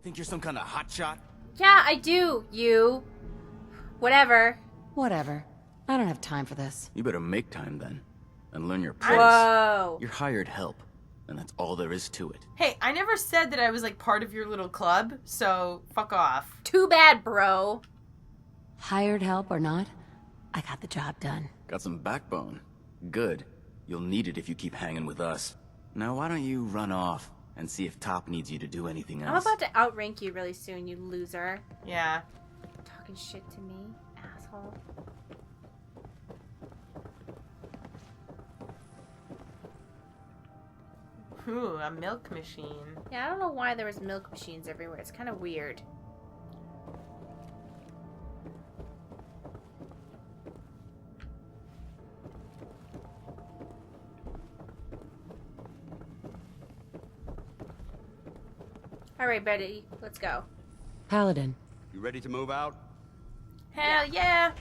Think you're some kind of hotshot? Yeah, I do, you. Whatever. Whatever. I don't have time for this. You better make time then. And learn your place. Whoa. You're hired help. And that's all there is to it. Hey, I never said that I was, like, part of your little club, so fuck off. Too bad, bro. Hired help or not, I got the job done. Got some backbone. Good. You'll need it if you keep hanging with us. Now why don't you run off and see if Top needs you to do anything else? I'm about to outrank you really soon, you loser. Yeah. Talking shit to me, asshole. Ooh, a milk machine. Yeah, I don't know why there was milk machines everywhere. It's kind of weird. Alright, Betty, let's go. Paladin. You ready to move out? Hell yeah!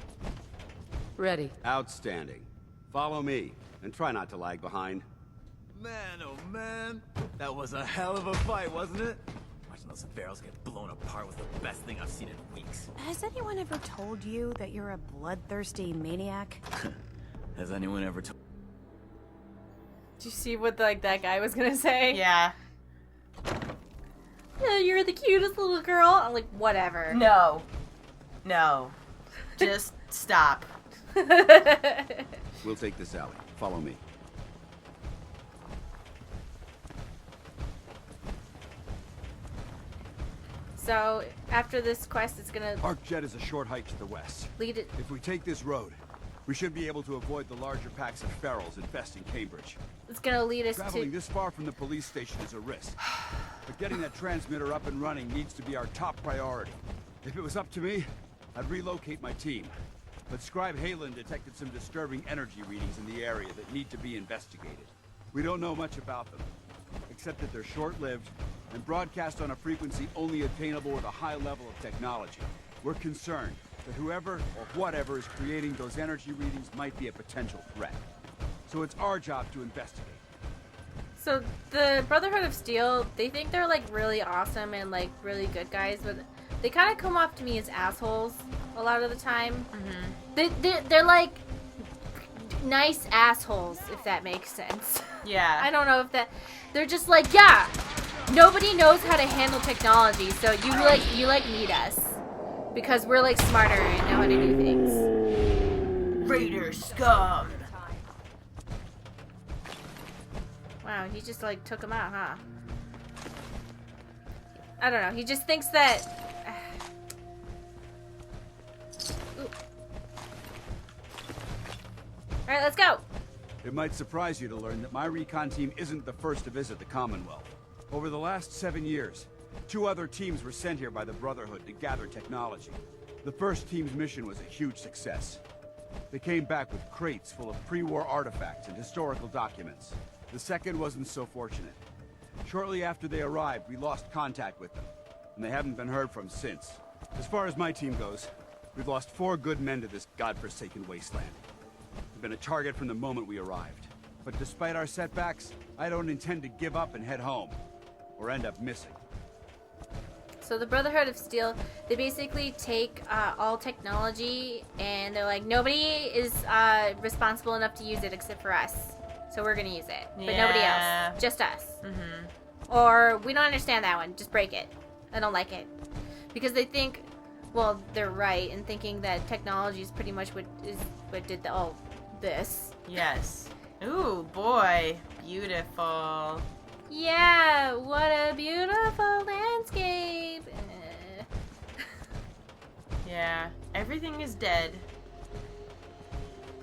Ready. Outstanding. Follow me, and try not to lag behind. Man, oh man. That was a hell of a fight, wasn't it? Watching those barrels get blown apart was the best thing I've seen in weeks. Has anyone ever told you that you're a bloodthirsty maniac? Has anyone ever told... Did you see what, like, that guy was gonna say? Yeah. Yeah, you're the cutest little girl. I'm like, whatever. No. No. Just stop. We'll take this alley. Follow me. So, after this quest, it's gonna Arcjet is a short hike to the west. lead it... If we take this road, we should be able to avoid the larger packs of ferals infesting Cambridge. It's gonna lead us Traveling to... this far from the police station is a risk. But getting that transmitter up and running needs to be our top priority. If it was up to me, I'd relocate my team. But Scribe Halen detected some disturbing energy readings in the area that need to be investigated. We don't know much about them, except that they're short-lived and broadcast on a frequency only attainable with a high level of technology. We're concerned that whoever or whatever is creating those energy readings might be a potential threat. So it's our job to investigate. So, the Brotherhood of Steel, they think they're, like, really awesome and, like, really good guys, but they kind of come off to me as assholes a lot of the time. Mm-hmm. They're like, nice assholes, if that makes sense. Yeah. I don't know if that... They're just like, yeah, nobody knows how to handle technology, so you need us. Because we're, like, smarter and know how to do things. Raider scum! Wow, he just, like, took him out, huh? I don't know. He just thinks that... Alright, let's go! It might surprise you to learn that my recon team isn't the first to visit the Commonwealth. Over the last 7 years, 2 other teams were sent here by the Brotherhood to gather technology. The first team's mission was a huge success. They came back with crates full of pre-war artifacts and historical documents. The second wasn't so fortunate. Shortly after they arrived, we lost contact with them, and they haven't been heard from since. As far as my team goes, we've lost 4 good men to this godforsaken wasteland. We've been a target from the moment we arrived. But despite our setbacks, I don't intend to give up and head home, or end up missing. So the Brotherhood of Steel, they basically take all technology and they're like, nobody is responsible enough to use it except for us. So we're gonna use it. But nobody else. Just us. Mm-hmm. Or, we don't understand that one. Just break it. I don't like it. Because they think, well, they're right in thinking that technology is pretty much what did all this. Yes. Ooh, boy. Beautiful. Yeah, what a beautiful landscape. Yeah, everything is dead.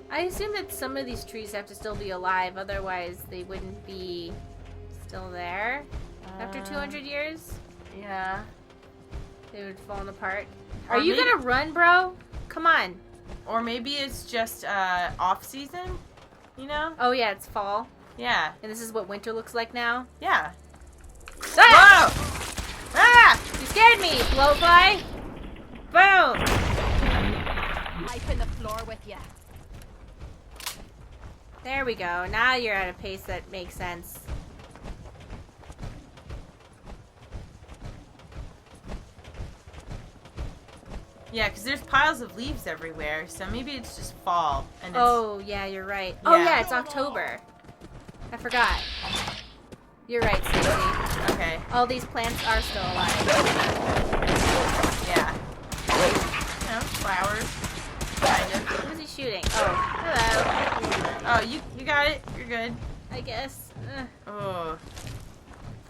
I assume that some of these trees have to still be alive, otherwise they wouldn't be still there after 200 years. Yeah. They would have fallen apart. Or Are you maybe- gonna run, bro? Come on. Or maybe it's just off season, you know? Oh yeah, it's fall. Yeah. And this is what winter looks like now. Yeah. Ah! Whoa! Ah! You scared me, blowfly! Boom! Knife in the floor with you. There we go. Now you're at a pace that makes sense. Yeah, because there's piles of leaves everywhere, so maybe it's just fall. And it's... Oh, yeah, you're right. Oh, Yeah. yeah, it's October. I forgot. You're right, Stacey. Okay. All these plants are still alive. Yeah. You know, flowers. Kind of. Who is he shooting? Oh, hello. Oh, you got it. You're good. I guess. Oh.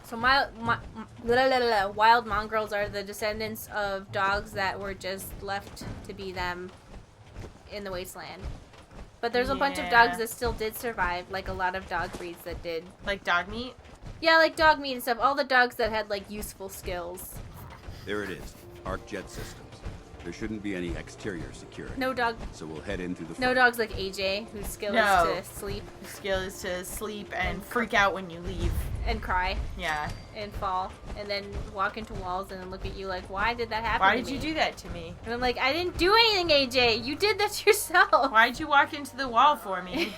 So wild mongrels are the descendants of dogs that were just left to be them in the wasteland. But there's a bunch of Yeah. dogs that still did survive, like a lot of dog breeds that did. Like dog meat? Yeah, like dog meat and stuff. All the dogs that had like useful skills. There it is. Arc jet systems. There shouldn't be any exterior security. No dog. So we'll head in through the No front. dogs like AJ, whose skill No. is to sleep Your skill is to sleep and freak out when you leave. and cry Yeah. and fall and then walk into walls and then look at you like, why did that happen? Why to did you me? do that to me? And I'm like, I didn't do anything, AJ. You did that yourself. Why'd you walk into the wall for me?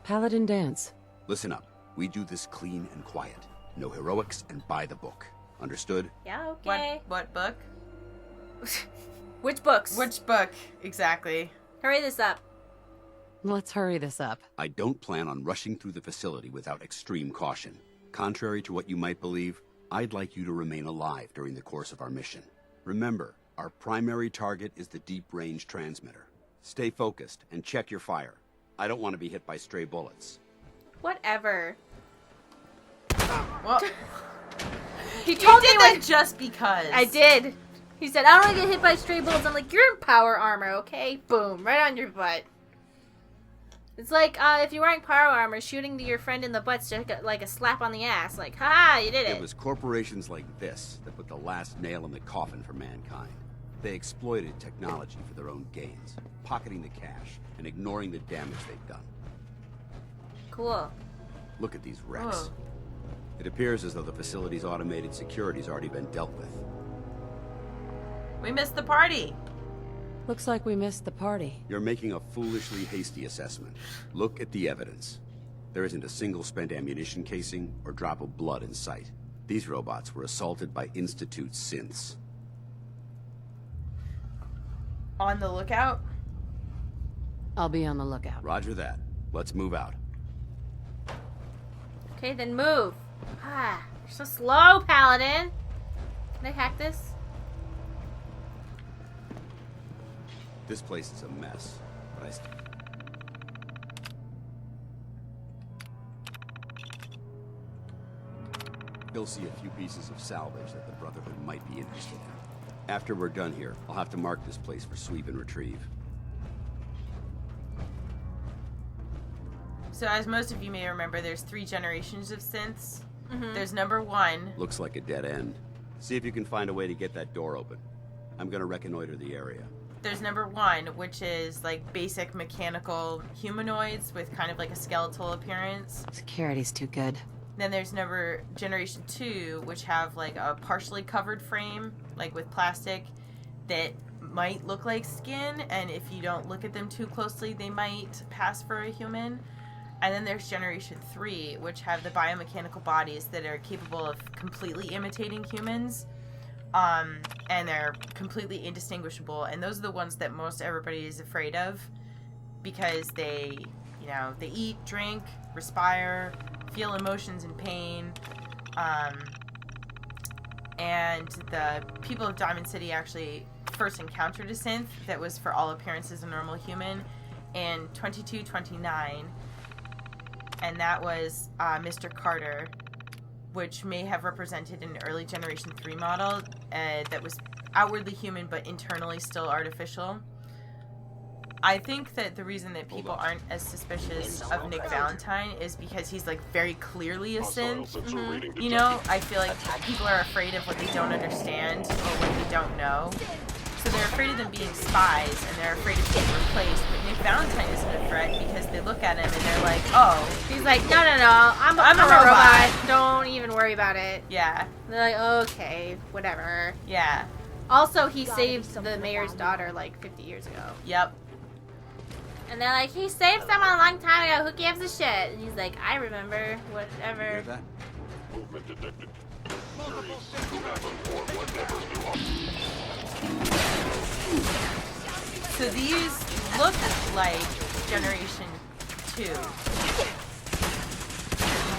Paladin dance. Listen up. We do this clean and quiet. No heroics and by the book. Understood? Yeah, okay. What book? Which books? Which book? Exactly. Hurry this up. Let's hurry this up. I don't plan on rushing through the facility without extreme caution. Contrary to what you might believe, I'd like you to remain alive during the course of our mission. Remember, our primary target is the deep-range transmitter. Stay focused and check your fire. I don't want to be hit by stray bullets. Whatever. Well, He you told did me that when just because. I did. He said, I don't want to get hit by stray bullets. I'm like, you're in power armor, okay? Boom, right on your butt. It's like if you're wearing power armor, shooting to your friend in the butt's just like a slap on the ass. Like, haha, you did it. It was corporations like this that put the last nail in the coffin for mankind. They exploited technology for their own gains, pocketing the cash and ignoring the damage they've done. Cool. Look at these wrecks. Whoa. It appears as though the facility's automated security's already been dealt with. We missed the party. Looks like we missed the party. You're making a foolishly hasty assessment. Look at the evidence. There isn't a single spent ammunition casing or drop of blood in sight. These robots were assaulted by Institute synths. On the lookout. I'll be on the lookout. Roger that. Let's move out. Okay, then move. Ah, you're so slow, Paladin. Can I hack this? This place is a mess, but You'll see a few pieces of salvage that the Brotherhood might be interested in. After we're done here, I'll have to mark this place for sweep and retrieve. So as most of you may remember, there's 3 generations of synths. Mm-hmm. There's number 1. Looks like a dead end. See if you can find a way to get that door open. I'm gonna reconnoiter the area. There's number 1, which is like basic mechanical humanoids with kind of like a skeletal appearance. Security's too good. Then there's generation 2, which have like a partially covered frame, like with plastic, that might look like skin, and if you don't look at them too closely, they might pass for a human. And then there's generation 3, which have the biomechanical bodies that are capable of completely imitating humans. And they're completely indistinguishable, and those are the ones that most everybody is afraid of, because they, you know, they eat, drink, respire, feel emotions and pain, and the people of Diamond City actually first encountered a synth that was for all appearances a normal human in 2229, and that was Mr. Carter, which may have represented an early Generation 3 model that was outwardly human but internally still artificial. I think that the reason that people aren't as suspicious of Nick Valentine is because he's like very clearly a synth. Mm-hmm. You know, I feel like people are afraid of what they don't understand or what they don't know. So they're afraid of them being spies, and they're afraid of being replaced. But Nick Valentine isn't a threat because they look at him and they're like, oh. He's like, no, I'm a robot. Don't even worry about it. Yeah. And they're like, okay, whatever. Yeah. Also, he saved the mayor's daughter like 50 years ago. Yep. And they're like, he saved someone a long time ago. Who gives a shit? And he's like, I remember. You Whatever. hear that? Movement detected. So these look like Generation 2 to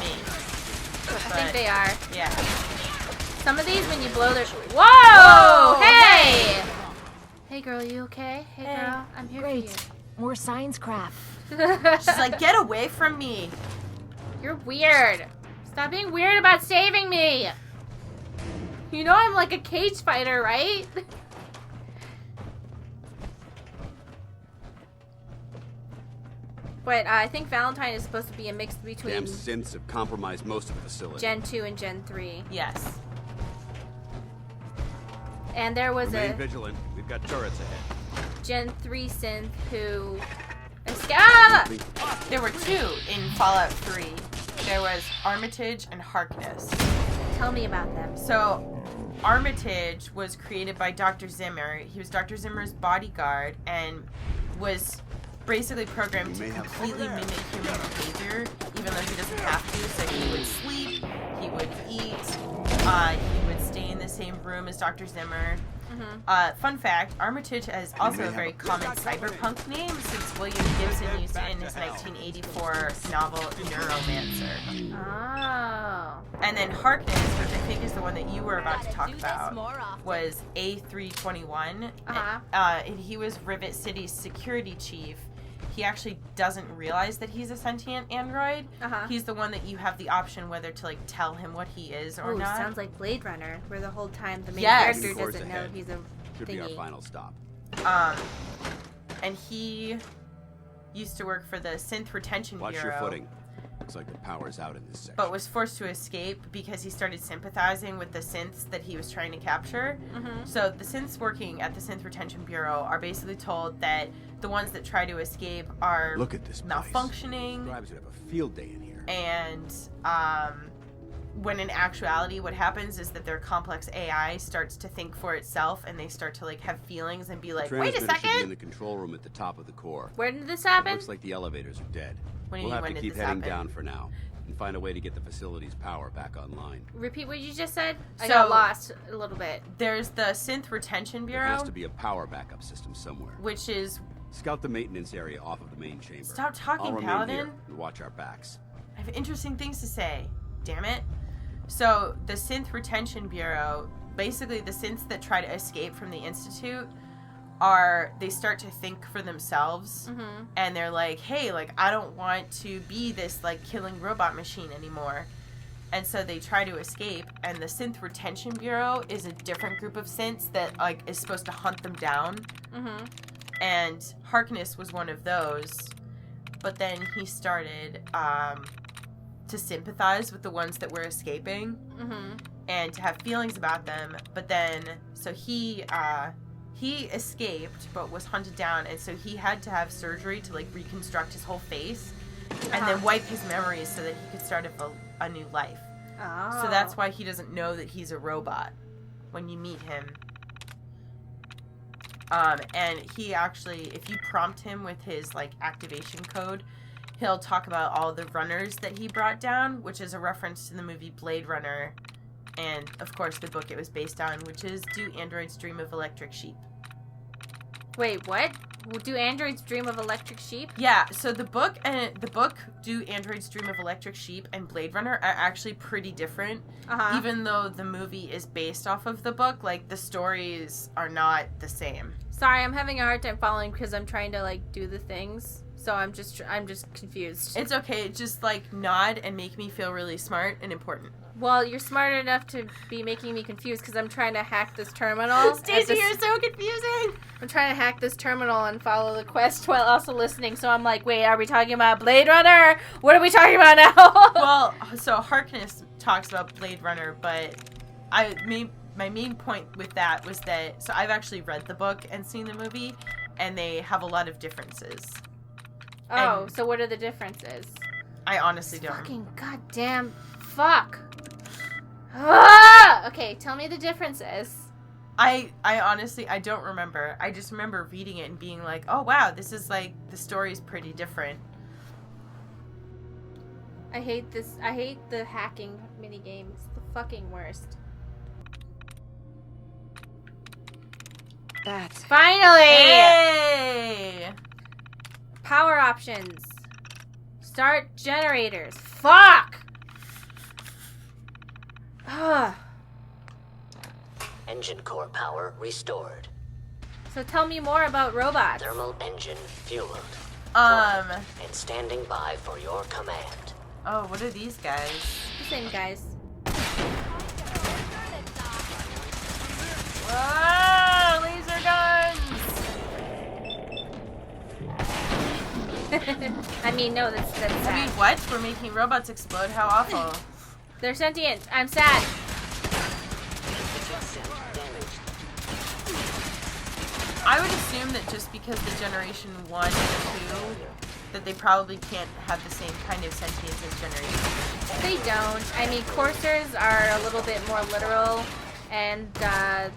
me. I think they are. Yeah. Some of these, when you blow their... Whoa! Hey! Hey, girl, you okay? Hey, girl, I'm here Great. for More science crap. you. She's like, get away from me. You're weird. Stop being weird about saving me. You know I'm like a cage fighter, right? But I think Valentine is supposed to be a mix between Damn synths have compromised most of the facility. Gen 2 and Gen 3. Yes. And there was Remain a vigilant. We've got turrets ahead. Gen 3 synth who... Ah! There were two in Fallout 3. There was Armitage and Harkness. Tell me about them. So, Armitage was created by Dr. Zimmer. He was Dr. Zimmer's bodyguard and was basically programmed to completely mimic human behavior, even though he doesn't have to. So he would sleep, he would eat, he would stay in the same room as Dr. Zimmer. Fun fact, Armitage is also a very common cyberpunk name since William Gibson used it in his 1984 novel Neuromancer. Oh. And then Harkness, which I think is the one that you were about to talk about, was A321. And he was Rivet City's security chief. He actually doesn't realize that he's a sentient android. He's the one that you have the option whether to like tell him what he is or not. Sounds like Blade Runner, where the whole time the main Yes. character doesn't know he's a Should be our thingy. final stop. And he used to work for the Synth Retention Watch Bureau. your footing. Looks like the power's out in this section. But was forced to escape because he started sympathizing with the synths that he was trying to capture. So the synths working at the Synth Retention Bureau are basically told that the ones that try to escape are Look at this place. malfunctioning. Scribes would have a field day in here. And when in actuality what happens is that their complex AI starts to think for itself and they start to like have feelings and be like, wait a Transmitter should be in second! the control room at the top of the core. Where did this It happen? looks like the elevators are dead. What do you We'll mean, have when to did keep this heading happen? down for now and find a way to get the facility's power back online. Repeat what you just said? I So- got lost a little bit. There's the Synth Retention There Bureau, has to be a power backup system somewhere. which is... Scout the maintenance area off of the main chamber. Stop talking, I'll remain Paladin. here and watch our backs. I have interesting things to say. Damn it. So, the Synth Retention Bureau, basically the synths that try to escape from the Institute they start to think for themselves. And they're like, hey, like, I don't want to be this, like, killing robot machine anymore. And so they try to escape, and the Synth Retention Bureau is a different group of synths that, like, is supposed to hunt them down. And Harkness was one of those. But then he started to sympathize with the ones that were escaping and to have feelings about them. But then, so he escaped but was hunted down, and so he had to have surgery to like reconstruct his whole face and then wipe his memories so that he could start a new life. Oh. So that's why he doesn't know that he's a robot when you meet him. And he actually, if you prompt him with his like activation code, he'll talk about all the runners that he brought down, which is a reference to the movie Blade Runner, and of course the book it was based on, which is Do Androids Dream of Electric Sheep? Wait, what? Do androids dream of electric sheep? Yeah, so the book Do Androids Dream of Electric Sheep and Blade Runner are actually pretty different. Even though the movie is based off of the book, like the stories are not the same. Sorry, I'm having a hard time following because I'm trying to like do the things. So I'm just confused. It's okay, just like nod and make me feel really smart and important. Well, you're smart enough to be making me confused because I'm trying to hack this terminal. Stacey, you're so confusing! I'm trying to hack this terminal and follow the quest while also listening. So I'm like, wait, are we talking about Blade Runner? What are we talking about now? Well, so Harkness talks about Blade Runner, but my main point with that was that, so I've actually read the book and seen the movie, and they have a lot of differences. Oh, And so what are the differences? I honestly don't. Fucking goddamn fuck. Ah! Okay, tell me the differences. I honestly, I don't remember. I just remember reading it and being like, oh wow, this is like, the story's pretty different. I hate this. I hate the hacking minigame. It's the fucking worst. that. Finally! Hey! Power options. Start generators. Fuck! Ugh. Engine core power restored. So tell me more about robots. Thermal engine fueled. Um. And standing by for your command. Oh, what are these guys? The same guys. Whoa! Laser guns! I mean, no, that's I sad. mean, what? We're making robots explode? How awful. They're sentient. I'm sad. I would assume that just because the Generation 1 and 2, that they probably can't have the same kind of sentience as Generation 2. They don't. I mean, coursers are a little bit more literal, and the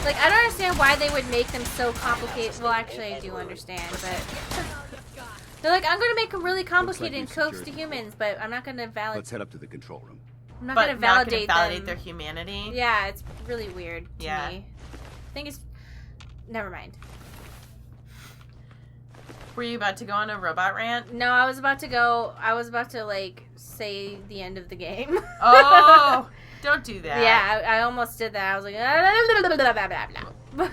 like, I don't understand why they would make them so complicated. Well, actually, I do understand, but they're like, I'm gonna make them really complicated and coax to humans, but I'm not gonna validate. Let's head up to the control room. I'm not But gonna validate them. their humanity. Yeah, it's really weird to Yeah. me. I think it's. Never mind. Were you about to go on a robot rant? No, I was about to go. I was about to like say the end of the game. Oh, don't do that. Yeah, I almost did that. I was like, blah, blah, blah, blah.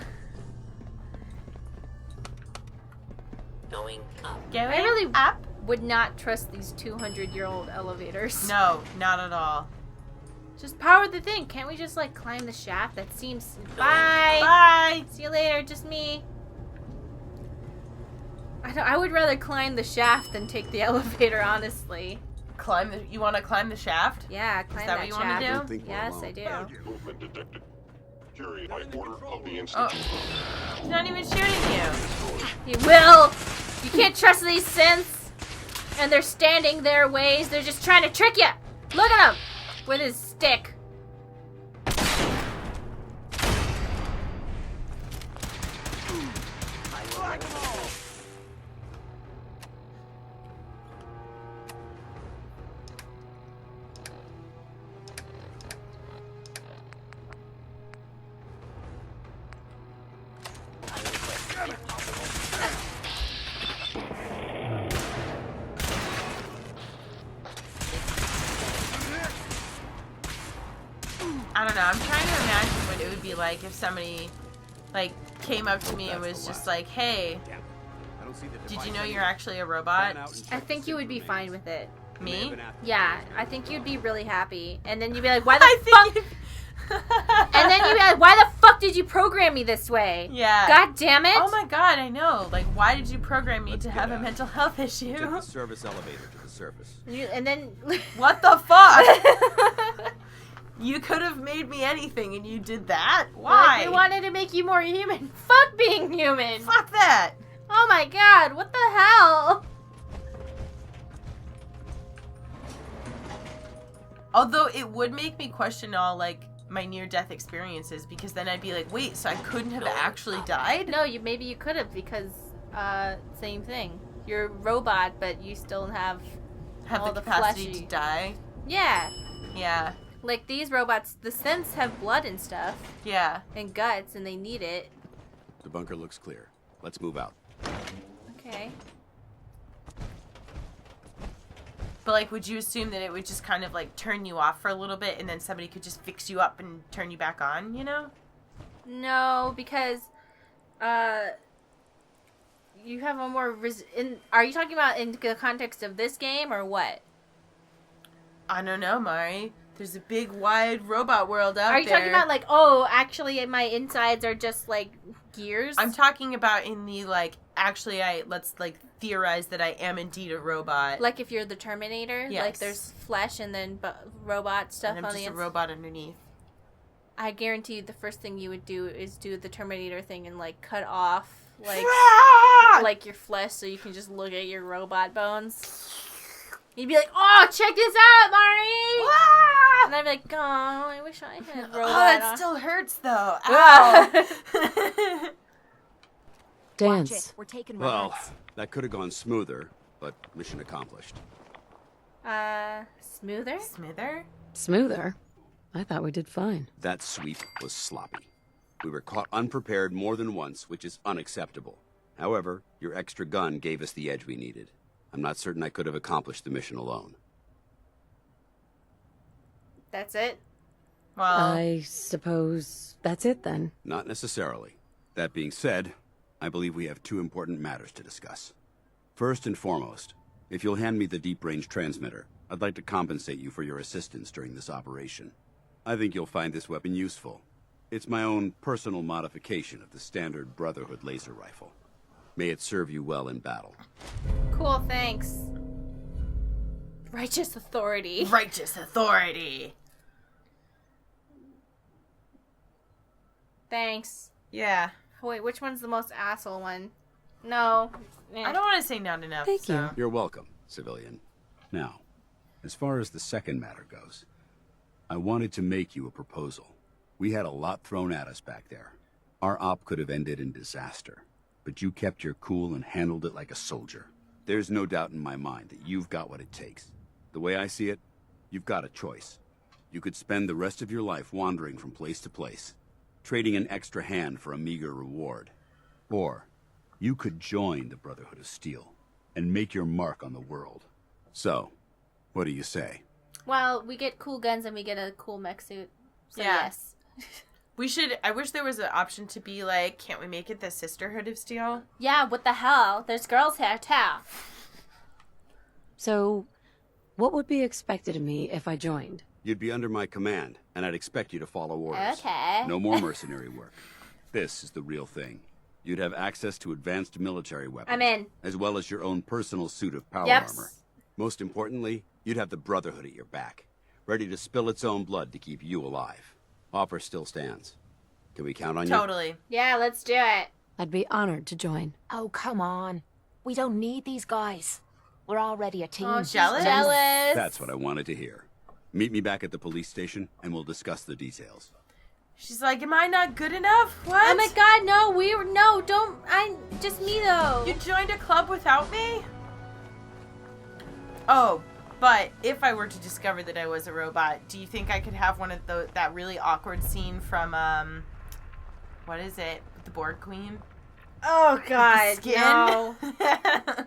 Going up. Going I really up? would not trust these 200-year-old elevators. No, not at all. Just power the thing. Can't we just like climb the shaft? That seems. Bye. Bye. See you later. Just me. I would rather climb the shaft than take the elevator, honestly. You want to climb the shaft? Yeah, climb that that what you wanna shaft. do? I don't think we're Yes, alone. I do. Movement detected. Carry by order of the Oh, Institute. he's not even shooting you. You will. You can't trust these synths, and they're standing their ways. They're just trying to trick you. Look at him with his stick. I don't know. I'm trying to imagine what it would be like if somebody, like, came up to me and was just like, "Hey, I don't see the did you device know anywhere. you're actually a robot?" Plan out and I check think the you would be sync fine remains. with it. May have Me? been after Yeah, the I think you'd be really happy, and then you'd be like, "Why the I fuck?" think. And then you'd be like, "Why the fuck did you program me this way?" Yeah. God damn it! Oh my god, I know. Like, why did you program me Let's to get have a out. mental health Take issue? the service elevator to the surface. And then. What the fuck? You could have made me anything and you did that? Why? They wanted to make you more human. Fuck being human. Fuck that. Oh my god! What the hell? Although it would make me question all, like, my near-death experiences, because then I'd be like, wait, so I couldn't have actually died? No, maybe you could have, because same thing. You're a robot, but you still have Have all the the capacity fleshy- to die? Yeah. Yeah. Like these robots, the synths have blood and stuff Yeah. and guts, and they need it. The bunker looks clear. Let's move out. Okay. But, like, would you assume that it would just kind of, like, turn you off for a little bit and then somebody could just fix you up and turn you back on, you know? No, because you have a more are you talking about in the context of this game or what? I don't know, Mari. There's a big, wide robot world out there. Are you talking about like, oh, actually my insides are just like gears? I'm talking about in the, like, actually let's, like, theorize that I am indeed a robot. like if you're the Terminator, like Yes. there's flesh and then robot stuff and on I'm the just a inside. robot underneath. I guarantee you the first thing you would do is do the Terminator thing and like cut off like your flesh so you can just look at your robot bones. You'd be like, oh, check this out, Mari! And I'd be like, oh, I wish I had robot. Oh, it on." still hurts, though. Ow. Watch Dance. it. We're taking Well, rides. that could have gone smoother, but mission accomplished. Smoother? Smither? Smoother. I thought we did fine. That sweep was sloppy. We were caught unprepared more than once, which is unacceptable. However, your extra gun gave us the edge we needed. I'm not certain I could have accomplished the mission alone. That's it? Well, I suppose that's it then. Not necessarily. That being said, I believe we have two important matters to discuss. First and foremost, if you'll hand me the deep-range transmitter, I'd like to compensate you for your assistance during this operation. I think you'll find this weapon useful. It's my own personal modification of the standard Brotherhood laser rifle. May it serve you well in battle. Cool, thanks. Righteous authority. righteous authority. Thanks. Yeah. Wait, which one's the most asshole one? No. I don't want to say not enough. Thank so. you. You're welcome, civilian. Now, as far as the second matter goes, I wanted to make you a proposal. We had a lot thrown at us back there. Our op could have ended in disaster, but you kept your cool and handled it like a soldier. There's no doubt in my mind that you've got what it takes. The way I see it, you've got a choice. You could spend the rest of your life wandering from place to place, trading an extra hand for a meager reward. Or, you could join the Brotherhood of Steel and make your mark on the world. So, what do you say? Well, we get cool guns and we get a cool mech suit. So Yeah. yes. I wish there was an option to be like, can't we make it the Sisterhood of Steel? Yeah, what the hell? There's girls here too. So, what would be expected of me if I joined? You'd be under my command, and I'd expect you to follow orders. Okay. No more mercenary work. This is the real thing. You'd have access to advanced military weapons. I'm in. As well as your own personal suit of power Yep. armor. Most importantly, you'd have the Brotherhood at your back, ready to spill its own blood to keep you alive. Offer still stands. Can we count on you? Totally. Yeah, let's do it. I'd be honored to join. Oh, come on. We don't need these guys. We're already a team. Oh, she's Jealous? jealous. That's what I wanted to hear. Meet me back at the police station, and we'll discuss the details. She's like, am I not good enough? What? Oh my god, no, just me though. You joined a club without me? Oh, but if I were to discover that I was a robot, do you think I could have one of that really awkward scene from, what is it? The Borg Queen? Oh god, Skin? no.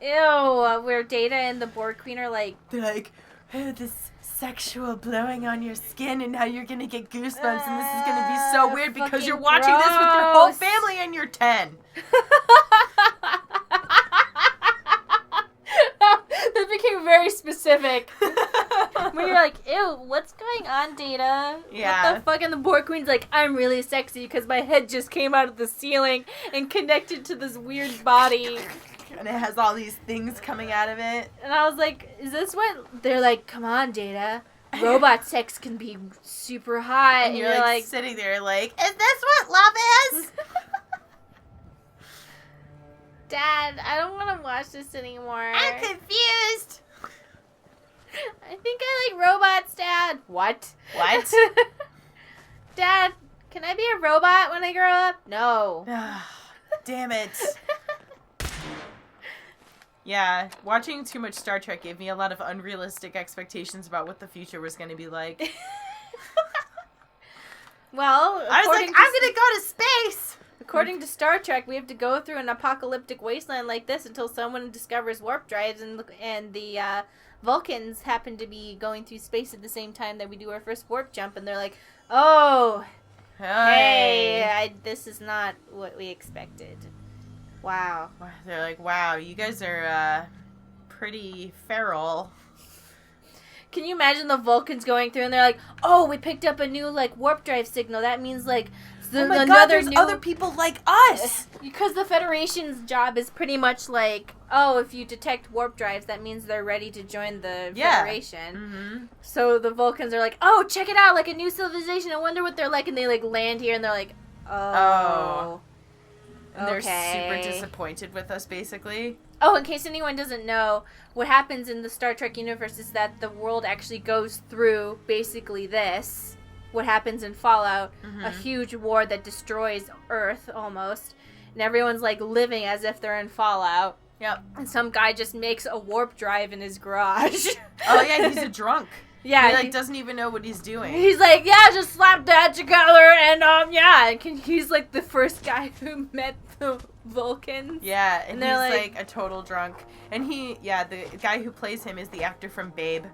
Ew, where Data and the Borg Queen are like, They're like, oh, this sexual blowing on your skin, and now you're gonna get goosebumps, and this is gonna be so weird because fucking you're watching this with your whole gross. family and you're 10. that became very specific. When you're like, ew, what's going on, Data? Yeah. What the fuck? And the Borg Queen's like, I'm really sexy because my head just came out of the ceiling and connected to this weird body. And it has all these things coming out of it. And I was like, is this what? They're like, come on, Data. Robot sex can be super hot. And you're like sitting there like, is this what love is? Dad, I don't want to watch this anymore. I'm confused. I think I like robots, Dad. What? What? Dad, can I be a robot when I grow up? No. Damn it. Yeah, watching too much Star Trek gave me a lot of unrealistic expectations about what the future was going to be like. Well, I was like, I'm going to go to space! According to Star Trek, we have to go through an apocalyptic wasteland like this until someone discovers warp drives, and the Vulcans happen to be going through space at the same time that we do our first warp jump, and they're like, oh, hey, this is not what we expected. Wow. They're like, wow, you guys are pretty feral. Can you imagine the Vulcans going through and they're like, oh, we picked up a new like warp drive signal. That means like Oh my god, there's other people like us! Because the Federation's job is pretty much like, oh, if you detect warp drives, that means they're ready to join the Federation. Mm-hmm. So the Vulcans are like, oh, check it out, like a new civilization. I wonder what they're like. And they like land here and they're like, oh. And they're okay. super disappointed with us, basically. Oh, in case anyone doesn't know, what happens in the Star Trek universe is that the world actually goes through basically this. What happens in Fallout, a huge war that destroys Earth almost, and everyone's like living as if they're in Fallout. Yep. And some guy just makes a warp drive in his garage. Oh yeah, he's a drunk. Yeah, he like doesn't even know what he's doing. He's like, yeah, just slap that together, and yeah. He's like the first guy who met the Vulcans. Yeah, and they're he's like a total drunk. And the guy who plays him is the actor from Babe.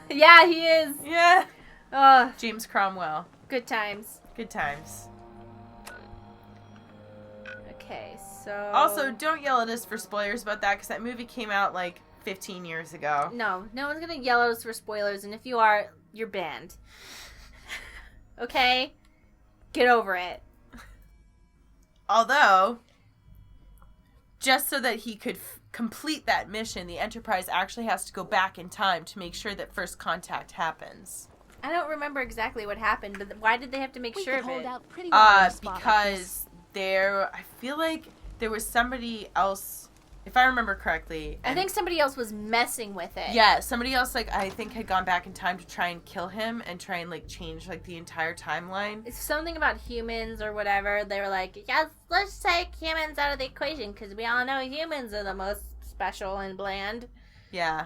Yeah, he is. Yeah. Oh, James Cromwell. good times. Good times. Okay, so Also, don't yell at us for spoilers about that, because that movie came out like 15 years ago. no one's gonna yell at us for spoilers, and if you are, you're banned. Okay, get over it. Although, just so that he could complete that mission, the Enterprise actually has to go back in time to make sure that first contact happens. I don't remember exactly what happened, but why did they have to make We sure could of hold it? out pretty well in a spot like this. Because I feel like there was somebody else, if I remember correctly. I think somebody else was messing with it. Yeah, somebody else, I think had gone back in time to try and kill him and try and, change, the entire timeline. It's something about humans or whatever. They were like, yes, let's take humans out of the equation because we all know humans are the most special and bland. Yeah.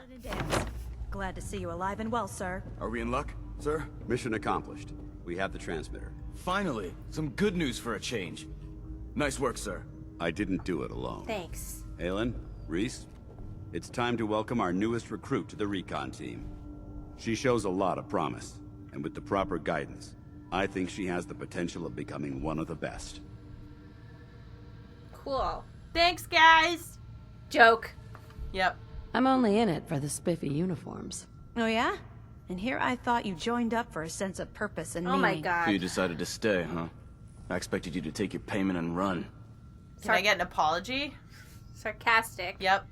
Glad to see you alive and well, sir. Are we in luck, sir? Mission accomplished. We have the transmitter. Finally, some good news for a change. Nice work, sir. I didn't do it alone. Thanks. Aylin, Reese, it's time to welcome our newest recruit to the recon team. She shows a lot of promise, and with the proper guidance, I think she has the potential of becoming one of the best. Cool. Thanks, guys! Joke. Yep. I'm only in it for the spiffy uniforms. Oh yeah? And here I thought you joined up for a sense of purpose and Oh meaning. my god. So you decided to stay, huh? I expected you to take your payment and run. Can I get an apology? Sarcastic. Yep.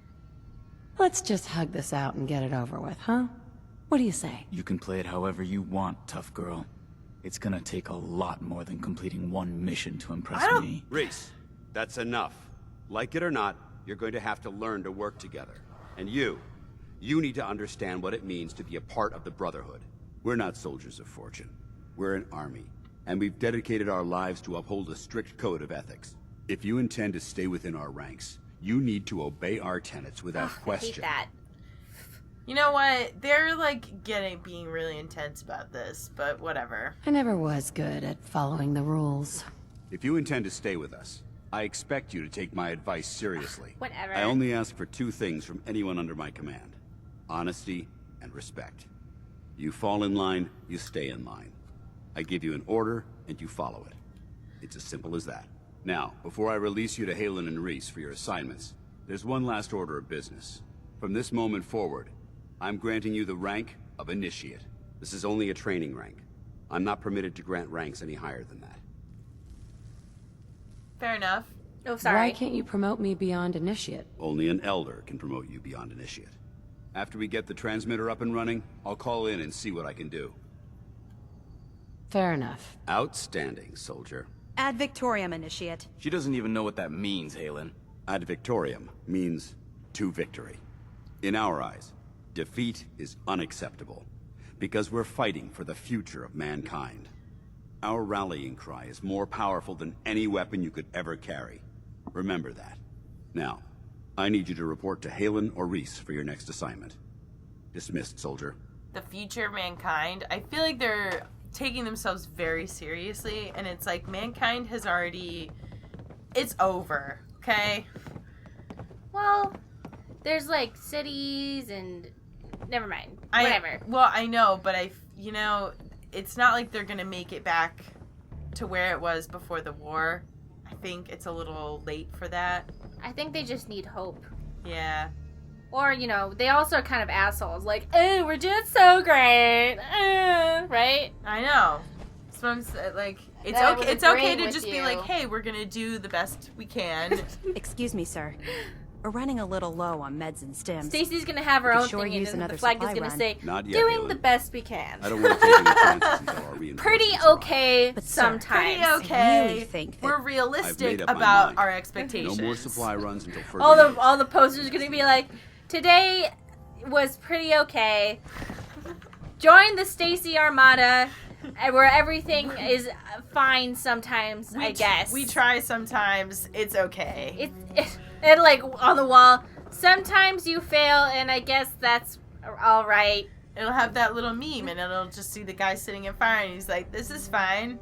Let's just hug this out and get it over with, huh? What do you say? You can play it however you want, tough girl. It's gonna take a lot more than completing one mission to impress me. Reese, that's enough. Like it or not, you're going to have to learn to work together. And you need to understand what it means to be a part of the Brotherhood. We're not soldiers of fortune. We're an army, and we've dedicated our lives to uphold a strict code of ethics. If you intend to stay within our ranks, you need to obey our tenets without question. I hate that. You know what? They're being really intense about this, but whatever. I never was good at following the rules. If you intend to stay with us, I expect you to take my advice seriously. Whatever. I only ask for two things from anyone under my command: honesty and respect. You fall in line, you stay in line. I give you an order, and you follow it. It's as simple as that. Now, before I release you to Halen and Reese for your assignments, there's one last order of business. From this moment forward, I'm granting you the rank of Initiate. This is only a training rank. I'm not permitted to grant ranks any higher than that. Fair enough. Oh, sorry. Why can't you promote me beyond Initiate? Only an Elder can promote you beyond Initiate. After we get the transmitter up and running, I'll call in and see what I can do. Fair enough. Outstanding, soldier. Ad Victoriam, Initiate. She doesn't even know what that means, Halen. Ad Victoriam means to victory. In our eyes, defeat is unacceptable, because we're fighting for the future of mankind. Our rallying cry is more powerful than any weapon you could ever carry. Remember that. Now, I need you to report to Halen or Reese for your next assignment. Dismissed, soldier. The future of mankind. I feel like they're taking themselves very seriously, and it's like mankind has already... It's over, okay? Well, there's cities and... Never mind. Whatever. Well, I know, but it's not like they're gonna make it back to where it was before the war. I think it's a little late for that. I think they just need hope. Yeah. Or, they also are kind of assholes. Oh, we're doing so great. Right? I know. So I'm it's I okay. was It's okay agreeing to with just you. be like, hey, we're gonna do the best we can. Excuse me, sir. We're running a little low on meds and stims. Stacy's gonna have her We could own sure thing, use and the another flag is supply gonna run. say, Not yet, doing Halen. the best we can. I don't want to take any chances until our reinforcements Pretty arrive. okay But sir, sometimes. Pretty okay. I really think that We're I've realistic made up my about mind. our No expectations. more supply runs until further All notice. the posters are gonna be like, today was pretty okay. Join the Stacy Armada, where everything is fine sometimes, I guess. We try sometimes. It's okay. And on the wall, sometimes you fail, and I guess that's all right. It'll have that little meme, and it'll just see the guy sitting in fire, and he's like, "This is fine."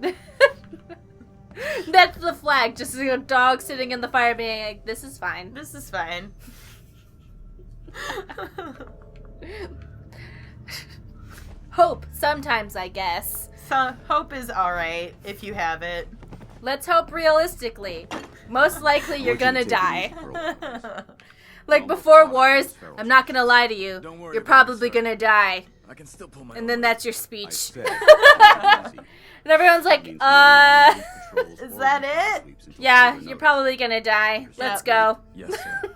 That's the flag. Just a dog sitting in the fire, being like, "This is fine. This is fine." Hope sometimes, I guess. So hope is all right if you have it. Let's hope realistically. Most likely, you're gonna die. Like before wars, I'm not gonna lie to you. You're probably gonna die. I can still pull my And then that's your speech. Easy. And everyone's like, Is that it? yeah, you're probably gonna die. Let's go. Yes, sir.